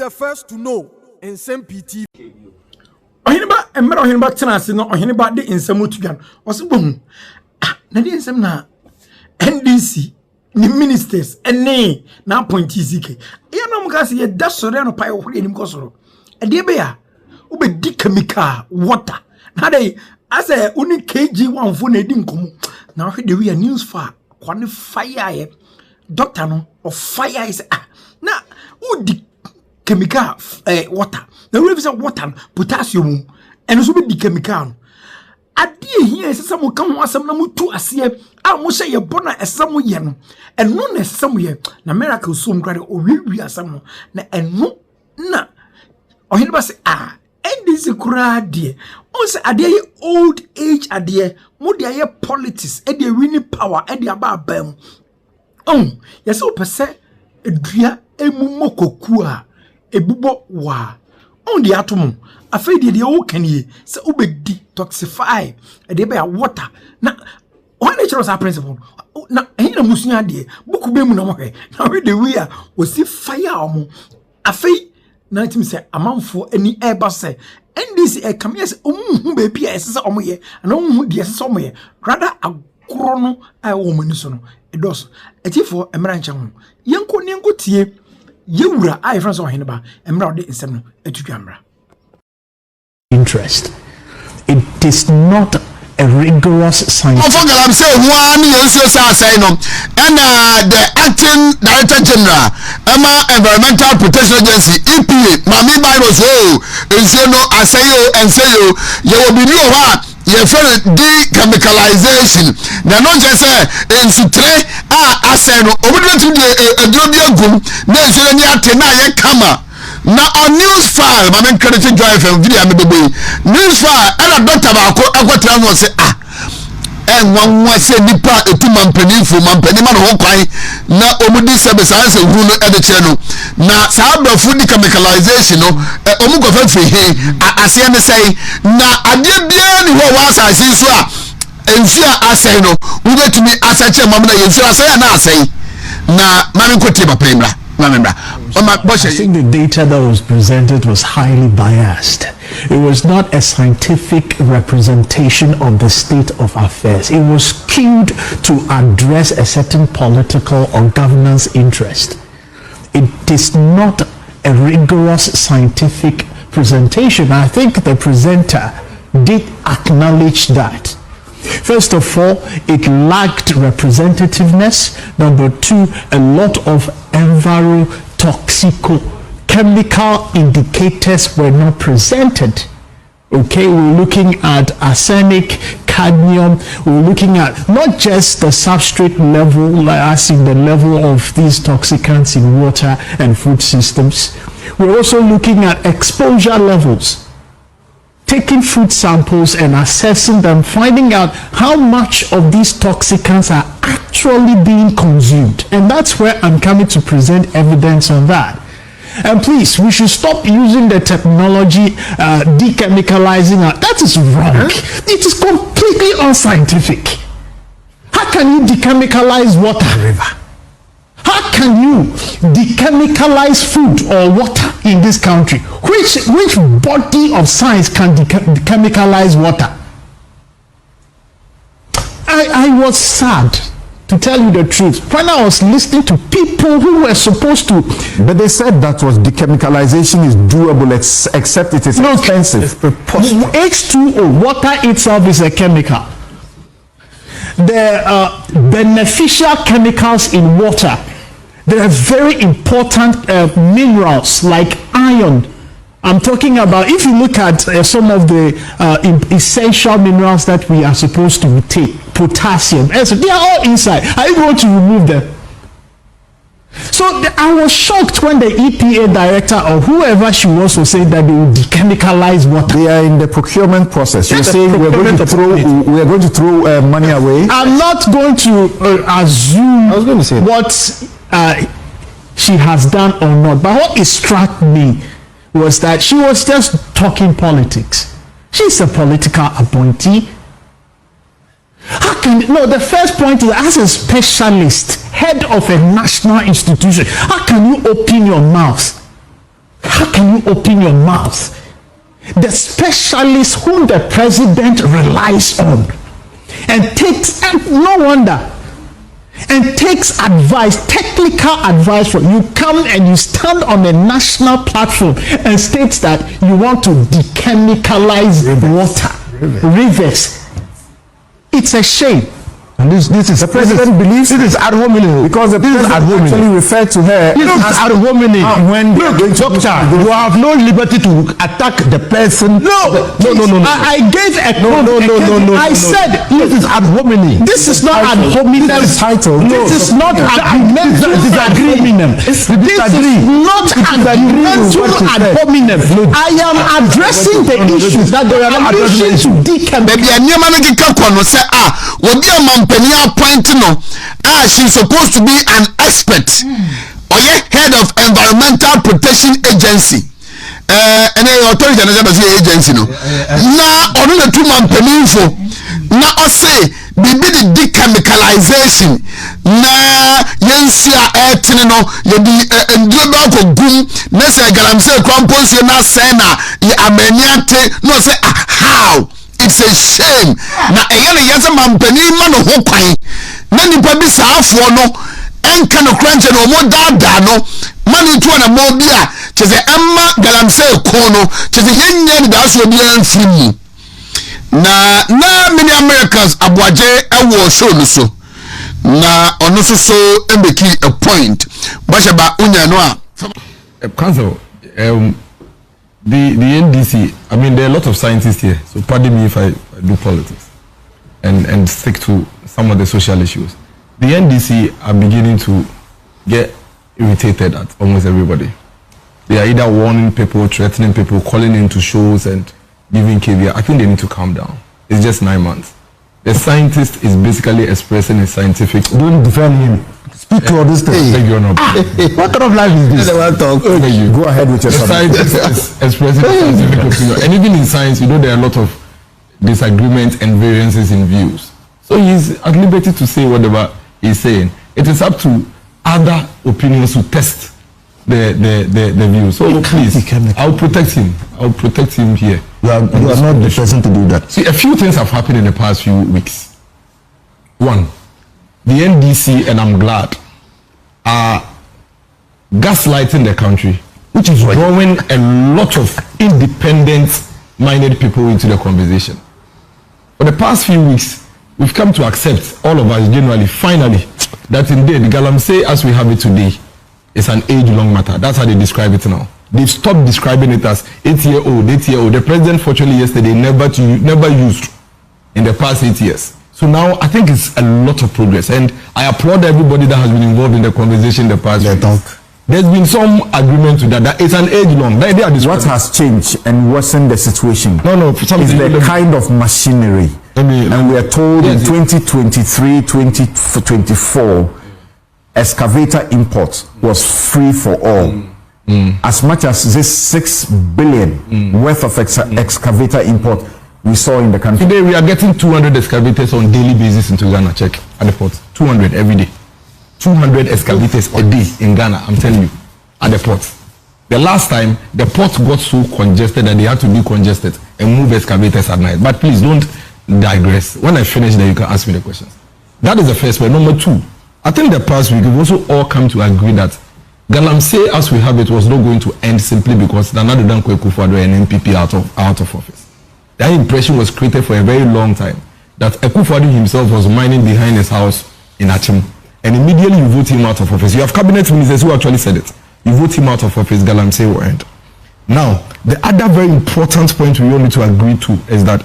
the first to know Nsem-Pii. Oheneba emra Oheneba tenase no Oheneba de nsem otudwan osebom na de nsem na NDC ni ministers ene na appointees ike ya no mkase ye da sore no pai ohwe ni mkosoro e de be ya obedi chemical water na dey ase uni kg 1 fo na di nkomo na ohwe de we news for kwane fire ye doctor no of fire is na udi chemical water na we say water potassium and so be chemical adie here esesam kan ho asem na mutu ase a mo hye ye bona esam ye no eno na esam ye na miracle so mkrade owiwi asam na eno na Oheneba say NDC kura de on say ade ye old age ade mo de ye politics e de win power e de aba abam yes o pese edua emumokoku a ebubo wa on the atom afei de o kanie se obedi toxify e de be water na one natural principle na ehina musua de buku be mu na mo hwe na we de we a osi fire omo afei na tim se amanfo ani eba se NDC e come yes omu be bia ese omo ye na omu de ese omo ye rather agoro no a wo mani so no edos etifo emra nche ho yenko ne nko tie yewura a friends Oheneba emra de nsem no etudwamra interest. It is not a rigorous science. I'm saying one and the acting director general environmental protection agency EPA mami bible so I say you will be new what you feel de-chemicalization na no just say in sutre I say no obedient to the drobia gum na so ni atena ye kama na on news file my men credit joy from video me bebe news file and doctor ba akotra no say and one say nipa etuma mpani fu mampani ma no kwan na omudi service answer hu no e de kire no na sa ba food chemicalization no omu go fa fi he ase ne say na ade bia ni ho wa asase so a ensu a asai no wo betumi asache mam na yensu asai na asai na mami kwete ba primra. I think the data that was presented was highly biased. It was not a scientific representation of the state of affairs. It was skewed to address a certain political or governance interest. It is not a rigorous scientific presentation. I think the presenter did acknowledge that. First of all, it lacked representativeness. Number two, a lot of chemical indicators were not presented. Okay, we're looking at arsenic, cadmium, we're looking at not just the substrate level, as in the level of these toxicants in water and food systems. We're also looking at exposure levels. Taking food samples and assessing them, finding out how much of these toxicants are actually being consumed. And that's where I'm coming to present evidence on that. And please, we should stop using the technology dechemicalizing. That is wrong. It is completely unscientific. How can you dechemicalize water, river? How can you dechemicalize food or water in this country? Which body of science can dechemicalize water? I was sad, to tell you the truth, when I was listening to people who were supposed to. But they said that was dechemicalization is doable, except it is expensive. It's preposterous. H2O, water itself is a chemical. The beneficial chemicals in water, there are very important minerals like iron. I'm talking about, if you look at some of the essential minerals that we are supposed to take, potassium, so they are all inside. Are you going to remove them? So I was shocked when the EPA director or whoever she was saying that they will dechemicalize water. They are in the procurement process. You're saying we are going to throw money away. I'm not going to assume what she has done or not, but what struck me was that she was just talking politics. She's a political appointee. How can the first point is, as a specialist, head of a national institution, how can you open your mouth How can you open your mouth? The specialist whom the president relies on and takes, and no wonder, and takes advice, technical advice from you, come and you stand on a national platform and states that you want to dechemicalize rivers. It's a shame. And this is the president believes this is ad hominem because the president actually referred to her. This is ad hominem. When look, doctor, you have no liberty to attack the person. No. I gave a no. I said this is ad hominem. This is not ad hominem. This is title. This is not argumental ad hominem. This is not argumental ad hominem. I am addressing the issues that they are not addressing to decamp. Appointing she's supposed to be an expert or head of environmental protection agency and authority agency no na on the 2 month info na o say be the dechemicalization na yensia etene no ye di ndioba ko gum na say galamsey compost na say na ye amaniate no say how. It's a shame. Na eyele yeze mampani ma no ho kwan. Na nipa bi saafo no enka no crunch no mo dada no mani to na mo bia cheze emma galamsey ko no cheze yenye ni da so bia mfiri na many Americans aboaje ewo show no so na ono so embeki a point bashaba unya no a council the NDC, I mean, there are a lot of scientists here, so pardon me if I do politics and stick to some of the social issues. The NDC are beginning to get irritated at almost everybody. They are either warning people, threatening people, calling into shows and giving caveat. I think they need to calm down. It's just 9 months. The scientist is basically expressing his scientific... Don't defend him. Speak to all this thing. What kind of life is this? Go ahead with your science expressing scientific opinion. And even in science, you know, there are a lot of disagreements and variances in views. So he's at liberty to say whatever he's saying. It is up to other opinions to test the views. So please, I'll protect him. I'll protect him here. You are not the person to do that. See, a few things have happened in the past few weeks. One, the NDC, and I'm glad, are gaslighting the country, which is drawing a lot of independent-minded people into the conversation. For the past few weeks, we've come to accept, all of us generally, finally, that indeed, Galamsey, as we have it today, is an age-long matter. That's how they describe it now. They've stopped describing it as 8-year-old. The president, fortunately, yesterday never used in the past 8 years. So now I think it's a lot of progress, and I applaud everybody that has been involved in the conversation the past week. There's been some agreement to that it's an age long. What has changed and worsened the situation? Is the kind of machinery. And we are told in 2023-2024, excavator import was free for all. As much as this 6 billion worth of excavator import we saw in the country. Today we are getting 200 excavators on daily basis into Ghana. Check at the port. 200 every day. 200 excavators a day in Ghana. I'm telling you, at the port. The last time the port got so congested that they had to decongested and move excavators at night. But please don't digress. When I finish, then you can ask me the questions. That is the first one. Number two, I think the past week we've also all come to agree that Galamsey, as we have it, was not going to end simply because Nana Dankwa Akufo-Addo and NPP out of office. That impression was created for a very long time that Akufo-Addo himself was mining behind his house in Achim, and immediately you vote him out of office. You have cabinet ministers who actually said it. You vote him out of office, Galamsey will end. Now, the other very important point we all need to agree to is that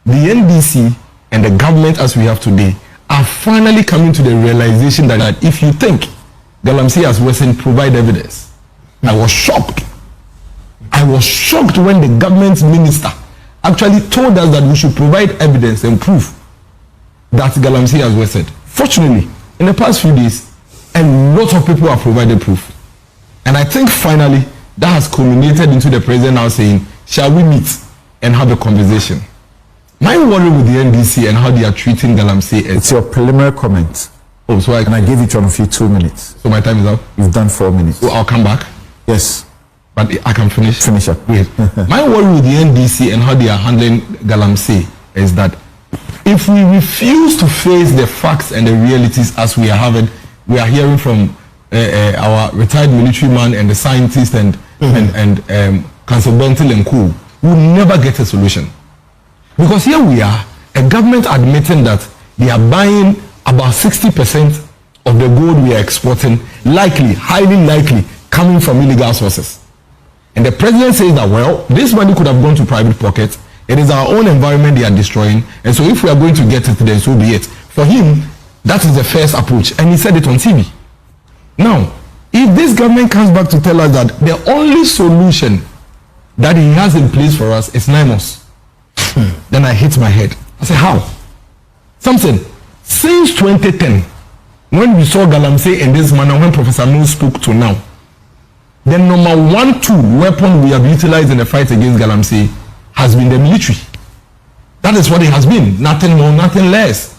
the NDC and the government as we have today are finally coming to the realization that if you think Galamsey has worsened, provide evidence. I was shocked. I was shocked when the government minister actually told us that we should provide evidence and proof that Galamsey has worsened. Fortunately, in the past few days, a lot of people have provided proof. And I think finally that has culminated into the president now saying, shall we meet and have a conversation? My worry with the NDC and how they are treating Galamsey is... It's your preliminary comment. Oh, so I gave each one of you 2 minutes. So my time is up? You've done 4 minutes. So I'll come back? Yes. but I can finish. Finish up. Wait. My worry with the NDC and how they are handling Galamsey is that if we refuse to face the facts and the realities as we are hearing from our retired military man and the scientist and Council Bentil and Co, we'll never get a solution. Because here we are, a government admitting that they are buying about 60% of the gold we are exporting, likely, highly likely, coming from illegal sources. And the president says that, well, this money could have gone to private pockets. It is our own environment they are destroying. And so if we are going to get it, then so be it. For him, that is the first approach. And he said it on TV. Now, if this government comes back to tell us that the only solution that he has in place for us is 9 months, then I hit my head. I say, how? Something. Since 2010, when we saw Galamsey in this manner, when Professor Mills spoke to now, the number 1-2 weapon we have utilized in the fight against Galamsey has been the military. That is what it has been. Nothing more, nothing less.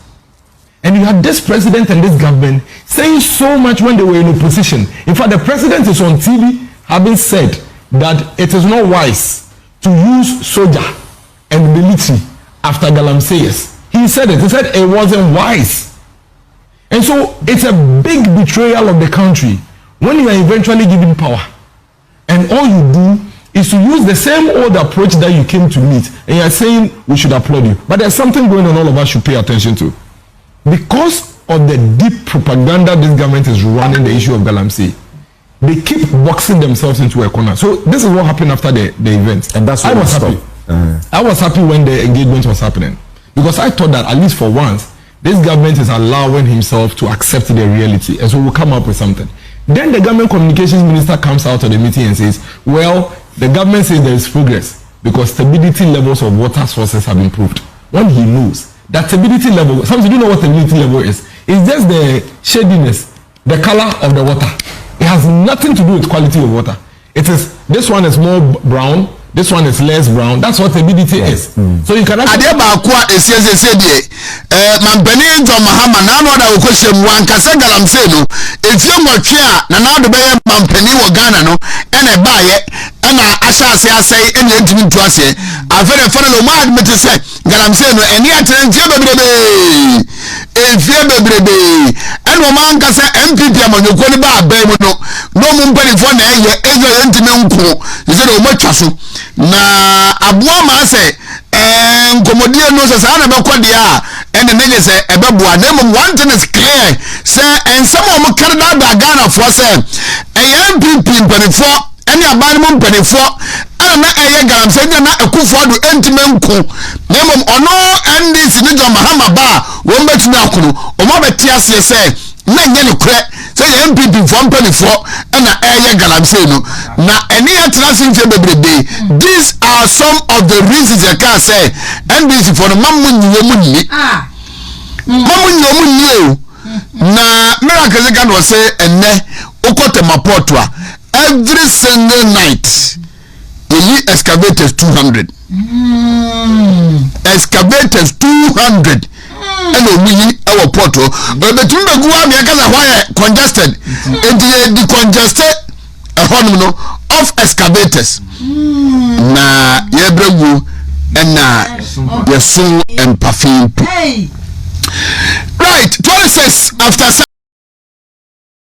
And you have this president and this government saying so much when they were in opposition. In fact, the president is on TV having said that it is not wise to use soldier and military after Galamsey. He said it. He said it wasn't wise. And so it's a big betrayal of the country when you are eventually given power. And all you do is to use the same old approach that you came to meet. And you are saying we should applaud you. But there's something going on all of us should pay attention to. Because of the deep propaganda this government is running the issue of Galamsey, they keep boxing themselves into a corner. So this is what happened after the event. And that's what I was happy. I was happy when the engagement was happening. Because I thought that at least for once, this government is allowing himself to accept the reality. And so we'll come up with something. Then the government communications minister comes out of the meeting and says, well, the government says there is progress because stability levels of water sources have improved. When he knows that stability level, some people do know what stability level is. It's just the shadiness, the color of the water. It has nothing to do with quality of water. It is, this one is more brown, this one is less brown. That's what stability is. So you can actually... Mampeni John Mahama na no da okoshem wan kasa Galamsey no efie nwotwe a na na do be mampeni wo Ghana no ene baaye ena asase asai ene ntimi ntu ase afere fere lo ma admit say Galamsey no eni atrentie bebrebe ene ma nkasa MPP amanyoko ni ba abai mu no mu mpani fo na eye ntimi nko ze do mo twaso na aboa ma say nkomodie no se sa na be kwadia and the nigga say ebeboa na mum one thing is clear say ensem o mo karda da Ghana for say MPP mpanifo ene aban mum mpanifo ana eye Galamsey na Akufo do entimenko na mum ono NDC ni John Mahama ba wo mbetumi akono o mo beti ase say na nye ne kure say MPP for mpanifo ana eye Galamsey no na ene atrase nfe bebrebe. These are some of the reasons I can say NDC for the mamu nyi na miracle can was say ene okote mapotwa every single night we excavators 200 excavators 200 and we our portal but between the go am yaka why congested and the congested of excavators na yebregu and na yeso and perfume right 26 after